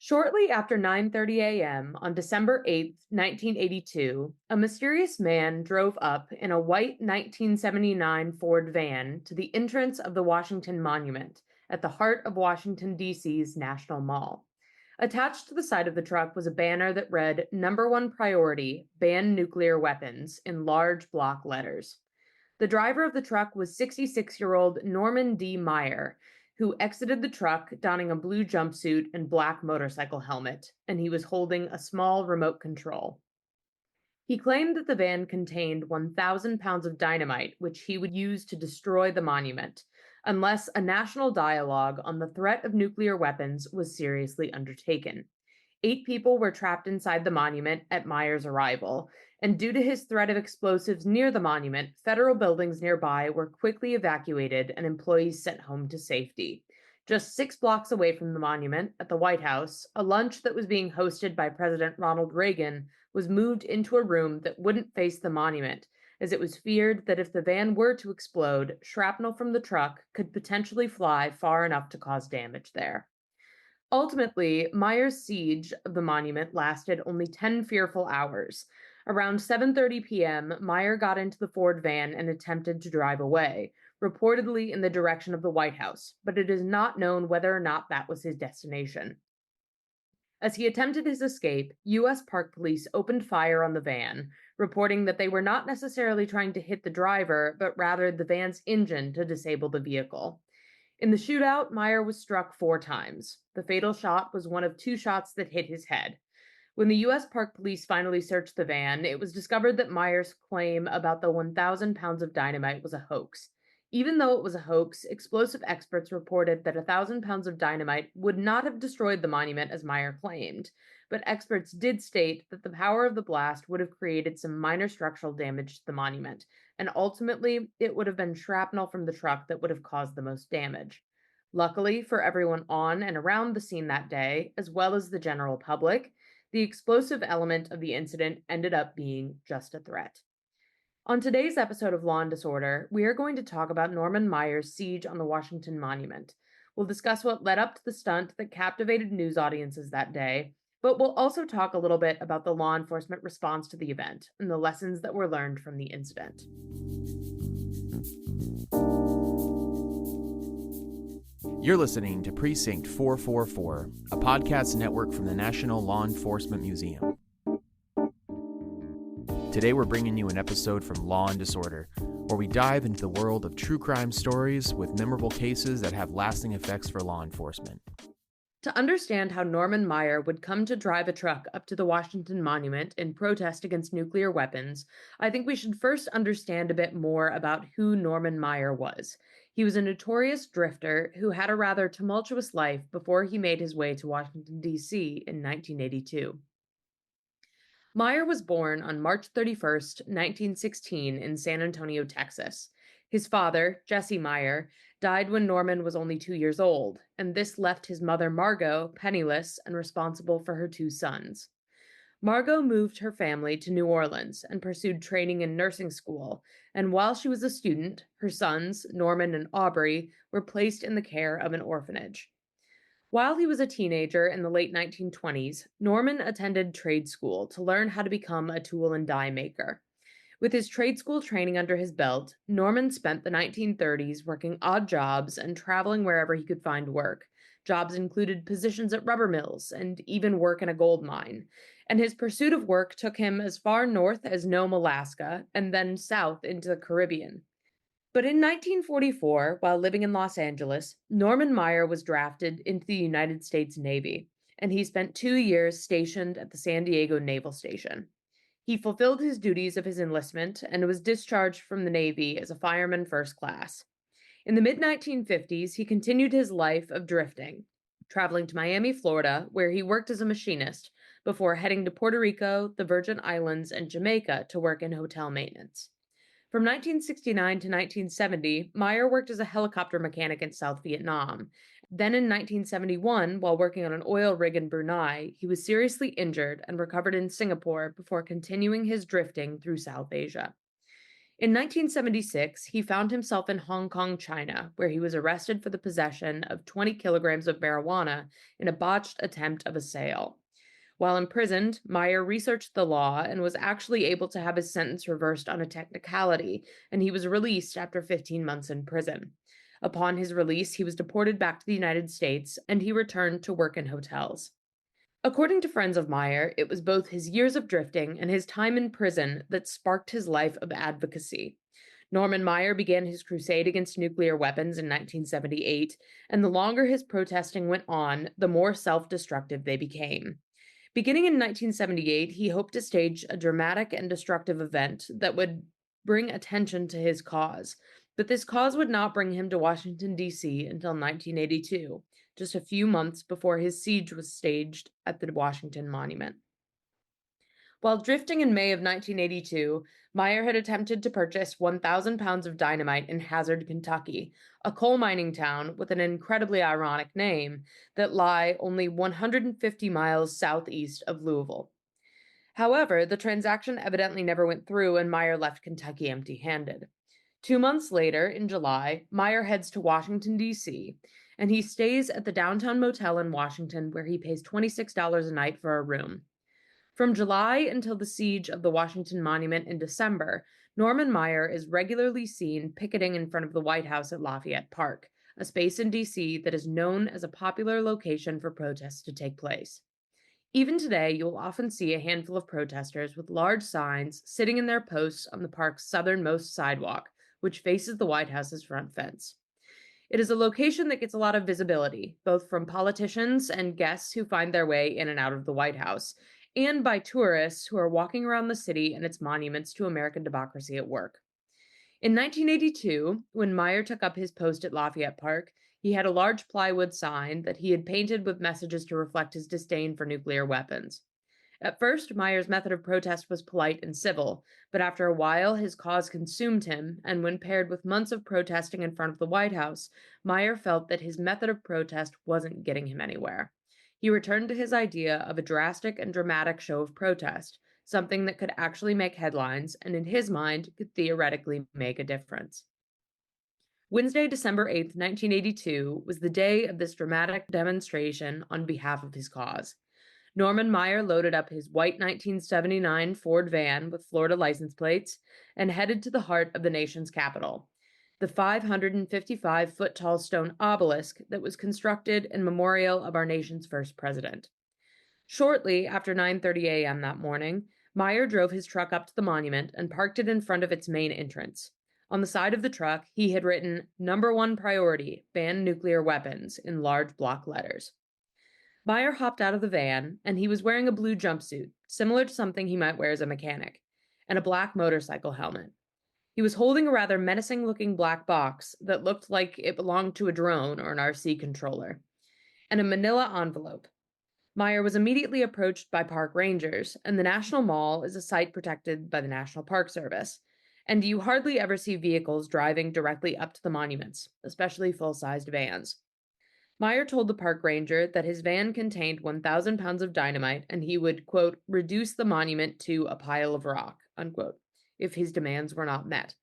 Shortly after 9:30 a.m. on December 8th, 1982, a mysterious man drove up in a white 1979 Ford van to the entrance of the Washington Monument at the heart of Washington, D.C.'s National Mall. Attached to the side of the truck was a banner that read, Number One Priority, Ban Nuclear Weapons, in large block letters. The driver of the truck was 66-year-old Norman D. Meyer, who exited the truck donning a blue jumpsuit and black motorcycle helmet, and he was holding a small remote control. He claimed that the van contained 1,000 pounds of dynamite, which he would use to destroy the monument, unless a national dialogue on the threat of nuclear weapons was seriously undertaken. 8 people were trapped inside the monument at Meyer's arrival, and due to his threat of explosives near the monument, federal buildings nearby were quickly evacuated and employees sent home to safety. Just 6 blocks away from the monument, at the White House, a lunch that was being hosted by President Ronald Reagan was moved into a room that wouldn't face the monument, as it was feared that if the van were to explode, shrapnel from the truck could potentially fly far enough to cause damage there. Ultimately, Meyer's siege of the monument lasted only 10 fearful hours. Around 7:30 p.m., Meyer got into the Ford van and attempted to drive away, reportedly in the direction of the White House, but it is not known whether or not that was his destination. As he attempted his escape, U.S. Park Police opened fire on the van, reporting that they were not necessarily trying to hit the driver, but rather the van's engine to disable the vehicle. In the shootout, Meyer was struck 4 times. The fatal shot was one of 2 shots that hit his head. When the U.S. Park Police finally searched the van, it was discovered that Meyer's claim about the 1,000 pounds of dynamite was a hoax. Even though it was a hoax, explosive experts reported that 1,000 pounds of dynamite would not have destroyed the monument as Meyer claimed, but experts did state that the power of the blast would have created some minor structural damage to the monument, and ultimately, it would have been shrapnel from the truck that would have caused the most damage. Luckily for everyone on and around the scene that day, as well as the general public, the explosive element of the incident ended up being just a threat. On today's episode of Law and Disorder, we are going to talk about Norman Meyer's siege on the Washington Monument. We'll discuss what led up to the stunt that captivated news audiences that day, but we'll also talk a little bit about the law enforcement response to the event and the lessons that were learned from the incident. You're listening to Precinct 444, a podcast network from the National Law Enforcement Museum. Today we're bringing you an episode from Law and Disorder, where we dive into the world of true crime stories with memorable cases that have lasting effects for law enforcement. To understand how Norman Meyer would come to drive a truck up to the Washington Monument in protest against nuclear weapons, I think we should first understand a bit more about who Norman Meyer was. He was a notorious drifter who had a rather tumultuous life before he made his way to Washington, D.C. in 1982. Meyer was born on March 31st, 1916, in San Antonio, Texas. His father, Jesse Meyer, died when Norman was only 2 years old, and this left his mother, Margot, penniless and responsible for her 2 sons. Margot moved her family to New Orleans and pursued training in nursing school, and while she was a student, her sons, Norman and Aubrey, were placed in the care of an orphanage. While he was a teenager in the late 1920s, Norman attended trade school to learn how to become a tool and die maker. With his trade school training under his belt, Norman spent the 1930s working odd jobs and traveling wherever he could find work. Jobs included positions at rubber mills and even work in a gold mine. And his pursuit of work took him as far north as Nome, Alaska, and then south into the Caribbean. But in 1944, while living in Los Angeles, Norman Meyer was drafted into the United States Navy, and he spent 2 years stationed at the San Diego Naval Station. He fulfilled his duties of his enlistment and was discharged from the Navy as a fireman first class. In the mid-1950s, he continued his life of drifting, traveling to Miami, Florida, where he worked as a machinist, before heading to Puerto Rico, the Virgin Islands, and Jamaica to work in hotel maintenance. From 1969 to 1970, Meyer worked as a helicopter mechanic in South Vietnam. Then in 1971, while working on an oil rig in Brunei, he was seriously injured and recovered in Singapore before continuing his drifting through South Asia. In 1976, he found himself in Hong Kong, China, where he was arrested for the possession of 20 kilograms of marijuana in a botched attempt of a sale. While imprisoned, Meyer researched the law and was actually able to have his sentence reversed on a technicality, and he was released after 15 months in prison. Upon his release, he was deported back to the United States and he returned to work in hotels. According to friends of Meyer, it was both his years of drifting and his time in prison that sparked his life of advocacy. Norman Meyer began his crusade against nuclear weapons in 1978, and the longer his protesting went on, the more self destructive they became. Beginning in 1978, he hoped to stage a dramatic and destructive event that would bring attention to his cause. But this cause would not bring him to Washington, D.C. until 1982, just a few months before his siege was staged at the Washington Monument. While drifting in May of 1982, Meyer had attempted to purchase 1,000 pounds of dynamite in Hazard, Kentucky, a coal mining town with an incredibly ironic name that lie only 150 miles southeast of Louisville. However, the transaction evidently never went through and Meyer left Kentucky empty handed. 2 months later, in July, Meyer heads to Washington, D.C., and he stays at the downtown motel in Washington where he pays $26 a night for a room. From July until the siege of the Washington Monument in December, Norman Meyer is regularly seen picketing in front of the White House at Lafayette Park, a space in D.C. that is known as a popular location for protests to take place. Even today, you will often see a handful of protesters with large signs sitting in their posts on the park's southernmost sidewalk, which faces the White House's front fence. It is a location that gets a lot of visibility, both from politicians and guests who find their way in and out of the White House, and by tourists who are walking around the city and its monuments to American democracy at work. In 1982, when Meyer took up his post at Lafayette Park, he had a large plywood sign that he had painted with messages to reflect his disdain for nuclear weapons. At first, Meyer's method of protest was polite and civil, but after a while, his cause consumed him, and when paired with months of protesting in front of the White House, Meyer felt that his method of protest wasn't getting him anywhere. He returned to his idea of a drastic and dramatic show of protest, something that could actually make headlines and, in his mind, could theoretically make a difference. Wednesday, December 8th, 1982, was the day of this dramatic demonstration on behalf of his cause. Norman Meyer loaded up his white 1979 Ford van with Florida license plates and headed to the heart of the nation's capital, the 555-foot tall stone obelisk that was constructed in memorial of our nation's first president. Shortly after 9:30 a.m. that morning, Meyer drove his truck up to the monument and parked it in front of its main entrance. On the side of the truck, he had written, "Number one priority, ban nuclear weapons," in large block letters. Meyer hopped out of the van, and he was wearing a blue jumpsuit, similar to something he might wear as a mechanic, and a black motorcycle helmet. He was holding a rather menacing looking black box that looked like it belonged to a drone or an RC controller, and a manila envelope. Meyer was immediately approached by park rangers, and the National Mall is a site protected by the National Park Service, and you hardly ever see vehicles driving directly up to the monuments, especially full-sized vans. Meyer told the park ranger that his van contained 1,000 pounds of dynamite and he would, quote, reduce the monument to a pile of rock, unquote, if his demands were not met.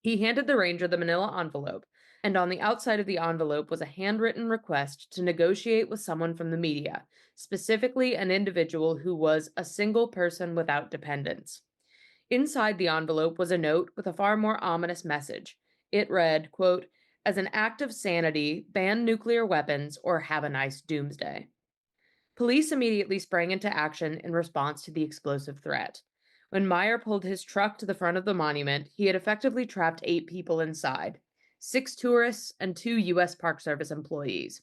He handed the ranger the manila envelope, and on the outside of the envelope was a handwritten request to negotiate with someone from the media, specifically an individual who was a single person without dependents. Inside the envelope was a note with a far more ominous message. It read, quote, as an act of sanity, ban nuclear weapons or have a nice doomsday. Police immediately sprang into action in response to the explosive threat. When Meyer pulled his truck to the front of the monument, he had effectively trapped 8 people inside, 6 tourists and 2 U.S. Park Service employees.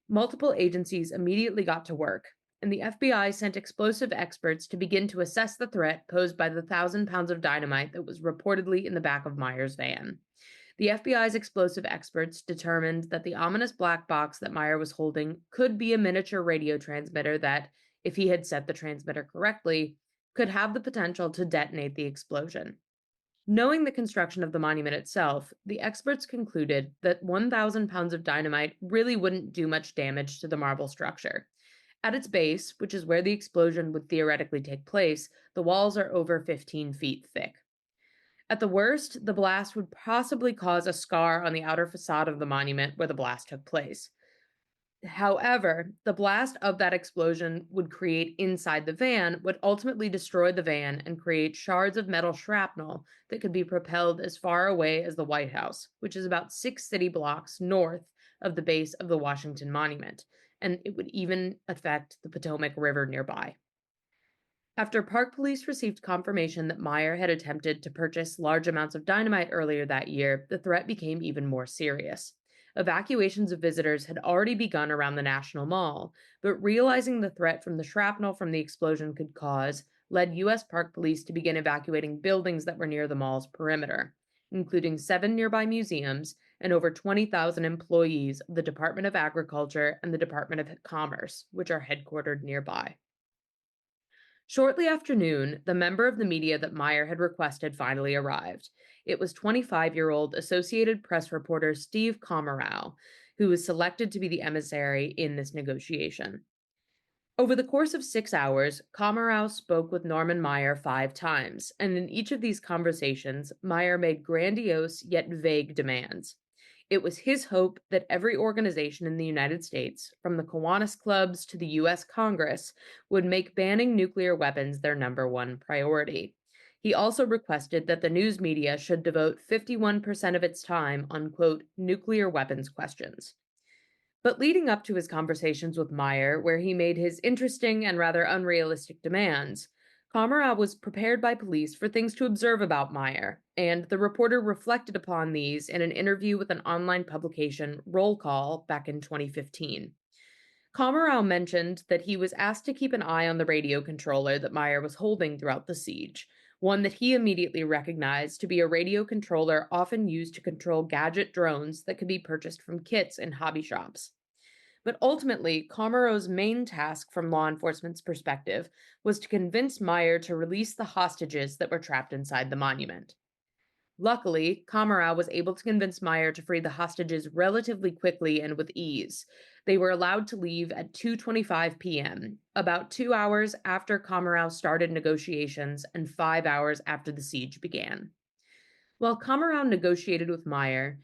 Multiple agencies immediately got to work, and the FBI sent explosive experts to begin to assess the threat posed by the 1,000 pounds of dynamite that was reportedly in the back of Meyer's van. The FBI's explosive experts determined that the ominous black box that Meyer was holding could be a miniature radio transmitter that, if he had set the transmitter correctly, could have the potential to detonate the explosion. Knowing the construction of the monument itself, the experts concluded that 1,000 pounds of dynamite really wouldn't do much damage to the marble structure. At its base, which is where the explosion would theoretically take place, the walls are over 15 feet thick. At the worst, the blast would possibly cause a scar on the outer facade of the monument where the blast took place. However, the blast of that explosion would create inside the van would ultimately destroy the van and create shards of metal shrapnel that could be propelled as far away as the White House, which is about 6 city blocks north of the base of the Washington Monument, and it would even affect the Potomac River nearby. After Park Police received confirmation that Meyer had attempted to purchase large amounts of dynamite earlier that year, the threat became even more serious. Evacuations of visitors had already begun around the National Mall, but realizing the threat from the shrapnel from the explosion could cause led U.S. Park Police to begin evacuating buildings that were near the mall's perimeter, including 7 nearby museums and over 20,000 employees of the Department of Agriculture and the Department of Commerce, which are headquartered nearby. Shortly after noon, the member of the media that Meyer had requested finally arrived. It was 25-year-old Associated Press reporter Steve Komarow, who was selected to be the emissary in this negotiation. Over the course of 6 hours, Komarow spoke with Norman Meyer 5 times, and in each of these conversations, Meyer made grandiose yet vague demands. It was his hope that every organization in the United States, from the Kiwanis clubs to the U.S. Congress, would make banning nuclear weapons their number one priority. He also requested that the news media should devote 51% of its time on, quote, nuclear weapons questions. But leading up to his conversations with Meyer, where he made his interesting and rather unrealistic demands, Komarov was prepared by police for things to observe about Meyer, and the reporter reflected upon these in an interview with an online publication, Roll Call, back in 2015. Komarov mentioned that he was asked to keep an eye on the radio controller that Meyer was holding throughout the siege, one that he immediately recognized to be a radio controller often used to control gadget drones that could be purchased from kits in hobby shops. But ultimately, Komarov's main task from law enforcement's perspective was to convince Meyer to release the hostages that were trapped inside the monument. Luckily, Komarov was able to convince Meyer to free the hostages relatively quickly and with ease. They were allowed to leave at 2:25 p.m., about 2 hours after Komarov started negotiations and 5 hours after the siege began. While Komarov negotiated with Meyer,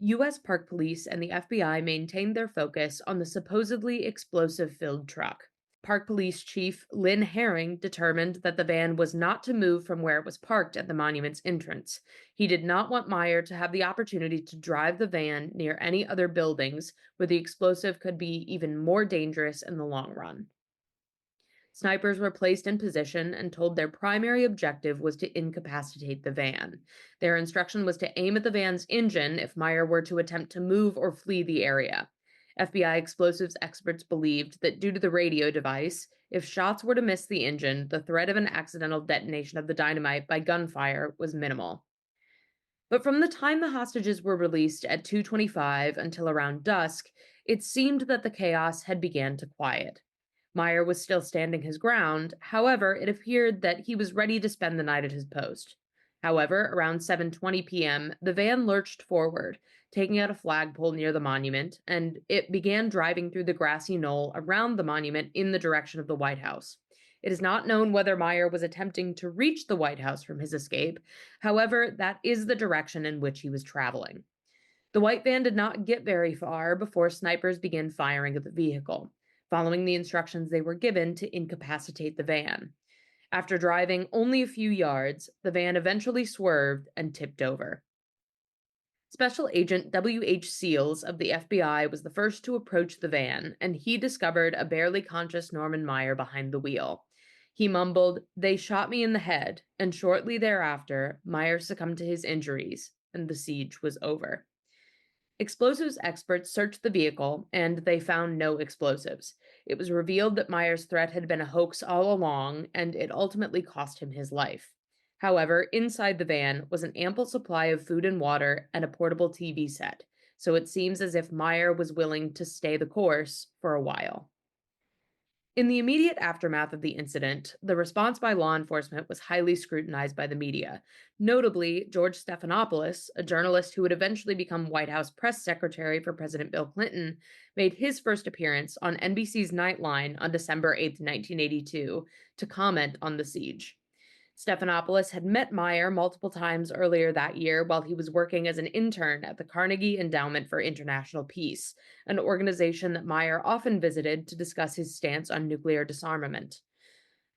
U.S. Park Police and the FBI maintained their focus on the supposedly explosive filled truck. Park Police Chief Lynn Herring determined that the van was not to move from where it was parked at the monument's entrance. He did not want Meyer to have the opportunity to drive the van near any other buildings where the explosive could be even more dangerous in the long run. Snipers were placed in position and told their primary objective was to incapacitate the van. Their instruction was to aim at the van's engine if Meyer were to attempt to move or flee the area. FBI explosives experts believed that due to the radio device, if shots were to miss the engine, the threat of an accidental detonation of the dynamite by gunfire was minimal. But from the time the hostages were released at 2:25 until around dusk, it seemed that the chaos had began to quiet. Meyer was still standing his ground. However, it appeared that he was ready to spend the night at his post. However, around 7:20 p.m., the van lurched forward, taking out a flagpole near the monument, and it began driving through the grassy knoll around the monument in the direction of the White House. It is not known whether Meyer was attempting to reach the White House from his escape. However, that is the direction in which he was traveling. The white van did not get very far before snipers began firing at the vehicle, following the instructions they were given to incapacitate the van. After driving only a few yards, the van eventually swerved and tipped over. Special Agent W.H. Seals of the FBI was the first to approach the van, and he discovered a barely conscious Norman Meyer behind the wheel. He mumbled, "They shot me in the head," and shortly thereafter, Meyer succumbed to his injuries, and the siege was over. Explosives experts searched the vehicle, and they found no explosives. It was revealed that Meyer's threat had been a hoax all along, and it ultimately cost him his life. However, inside the van was an ample supply of food and water and a portable TV set, so it seems as if Meyer was willing to stay the course for a while. In the immediate aftermath of the incident, the response by law enforcement was highly scrutinized by the media. Notably, George Stephanopoulos, a journalist who would eventually become White House press secretary for President Bill Clinton, made his first appearance on NBC's Nightline on December 8, 1982, to comment on the siege. Stephanopoulos had met Meyer multiple times earlier that year while he was working as an intern at the Carnegie Endowment for International Peace, an organization that Meyer often visited to discuss his stance on nuclear disarmament.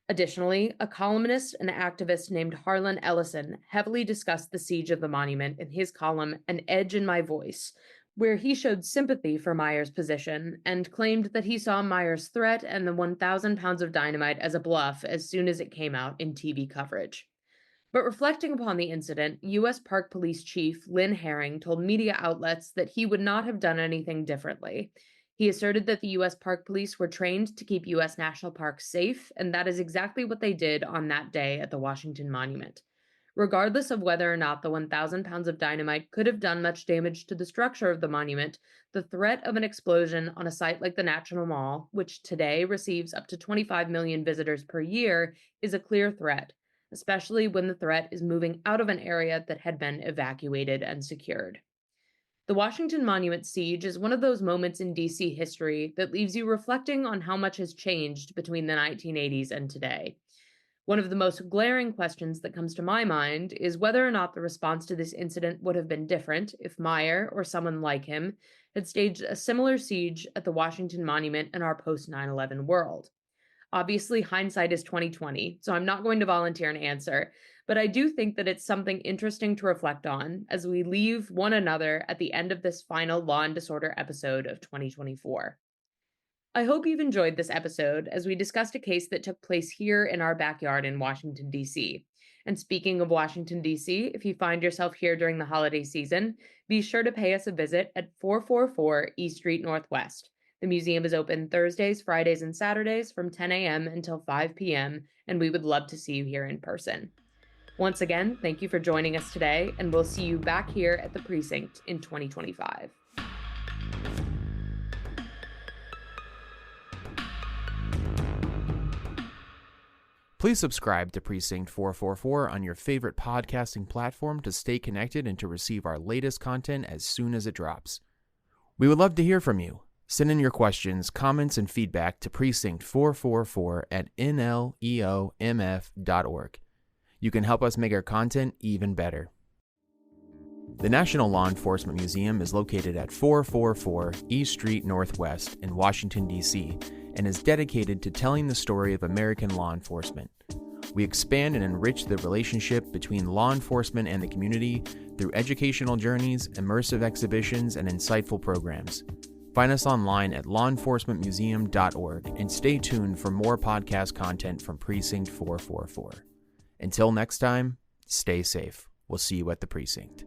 Additionally, a columnist and activist named Harlan Ellison heavily discussed the siege of the monument in his column An Edge in My Voice, where he showed sympathy for Meyer's position and claimed that he saw Meyer's threat and the 1,000 pounds of dynamite as a bluff as soon as it came out in TV coverage. But reflecting upon the incident, U.S. Park Police Chief Lynn Herring told media outlets that he would not have done anything differently. He asserted that the U.S. Park Police were trained to keep U.S. national parks safe, and that is exactly what they did on that day at the Washington Monument. Regardless of whether or not the 1,000 pounds of dynamite could have done much damage to the structure of the monument, the threat of an explosion on a site like the National Mall, which today receives up to 25 million visitors per year, is a clear threat, especially when the threat is moving out of an area that had been evacuated and secured. The Washington Monument siege is one of those moments in DC history that leaves you reflecting on how much has changed between the 1980s and today. One of the most glaring questions that comes to my mind is whether or not the response to this incident would have been different if Meyer, or someone like him, had staged a similar siege at the Washington Monument in our post 9/11 world. Obviously, hindsight is 2020, so I'm not going to volunteer an answer, but I do think that it's something interesting to reflect on as we leave one another at the end of this final Law and Disorder episode of 2024. I hope you've enjoyed this episode as we discussed a case that took place here in our backyard in Washington, D.C. And speaking of Washington, D.C., if you find yourself here during the holiday season, be sure to pay us a visit at 444 East Street Northwest. The museum is open Thursdays, Fridays, and Saturdays from 10 a.m. until 5 p.m., and we would love to see you here in person. Once again, thank you for joining us today, and we'll see you back here at the precinct in 2025. Please subscribe to Precinct 444 on your favorite podcasting platform to stay connected and to receive our latest content as soon as it drops. We would love to hear from you. Send in your questions, comments, and feedback to precinct444@nleomf.org. You can help us make our content even better. The National Law Enforcement Museum is located at 444 East Street Northwest in Washington, D.C., and is dedicated to telling the story of American law enforcement. We expand and enrich the relationship between law enforcement and the community through educational journeys, immersive exhibitions, and insightful programs. Find us online at lawenforcementmuseum.org and stay tuned for more podcast content from Precinct 444. Until next time, stay safe. We'll see you at the precinct.